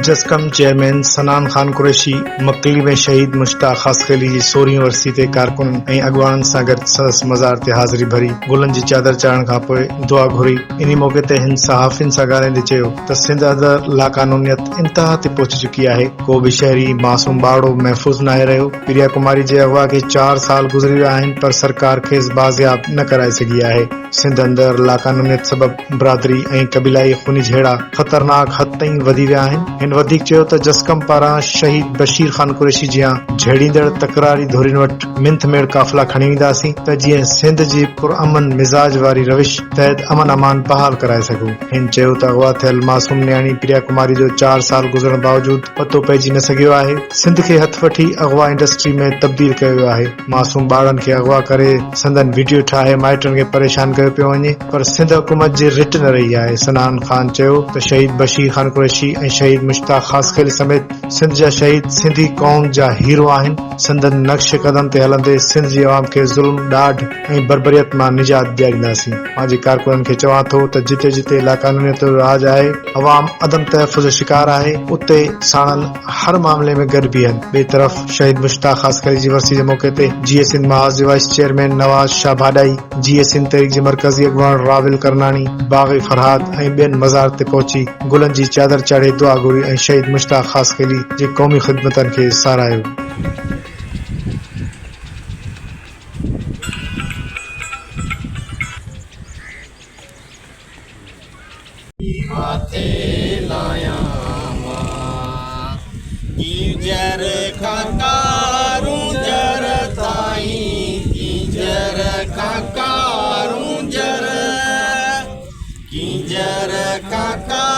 जस्कम chairman सनान खान कुरैशी मकली में शहीद मुश्ताक खासखली जी 16वीं वरसी ते कारकुन ऐं अॻवान सां गॾु संदसि मज़ार ते हाज़िरी भरी गुलनि जी चादर चाढ़ण खां पोइ दुआ घुरी। इन मौक़े ते हिन सहाफ़ियुनि सां ॻाल्हाईंदे चयो त सिंध अंदरि लाक़ानूनियत इंतिहा ते पहुची चुकी आहे। को बि शहरी मासूम ॿारड़ो महफ़ूज़ न आहे रहियो। प्रिया कुमारी जे अगवा खे 4 साल गुज़री विया आहिनि पर सरकार खेसि बाज़ियाब न कराए सघी आहे। सिंध अंदरि लाक़ानूनियत सबबि बिरादरी ऐं क़बीलाई खूनी झेड़ा ख़तरनाक हद ताईं वधी विया आहिनि। हिन वधीक चयो त जस्कम पारां शहीद बशीर खान कुरैशी जियां झेड़ींदड़ तकरारी धोरीन वटि मिंथ मेड़ काफ़िला खणी वेंदासीं त जीअं सिंध जी पुरअमन मिज़ाज वारी रविश तहत अमन अमान बहाल कराए सघूं। हिन चयो त अगवा थियल मासूम न्याणी प्रिया कुमारी जो 4 साल गुज़रण बावजूद पतो पइजी न सघियो आहे। सिंध खे हथ वठी अगवा इंडस्ट्री में तब्दील कयो वियो आहे। मासूम ॿारनि खे अगवा करे संदन वीडियो ठाहे माइटनि खे परेशान कयो पियो वञे पर सिंध हुकूमत जी रिट न रही आहे। सनान खान चयो त शहीद बशीर खान कुरैशी ऐं शहीद मुश्ताक खासखली समेत सिंध जा शहीद सिंधी क़ौम जा हीरो आहिनि। संदन नक्श कदम ते हलंदे सिंध जी अवाम खे ज़ुल्म ॾाढ ऐं बर्बरियत मां निजात ॾियारींदासीं। पंहिंजे कारकुननि खे चवां थो त जिते जिते लाक़ानूनियत जो राज आहे अवाम अदम तहफ़ुज़ जो शिकार आहे उते साणल हर मामले में गॾु बीहनि। ॿिए तरफ़ शहीद मुश्ताक खासखली जी वरसी जे मौक़े ते जीए सिंध महाज़ जे वाइस चेयरमैन नवाज़ शाह भाॾाई, जीए सिंध तहरीक जे मरकज़ी अॻवान राविल करनाणी, बाग़ी फरहाद ऐं ॿियनि मज़ार ते पहुची गुलनि जी चादर चाढ़े दुआ घुरी ऐं शहीद मुश्ताक खासखली जे क़ौमी ख़िदमतनि खे साराहियो। किंजर काका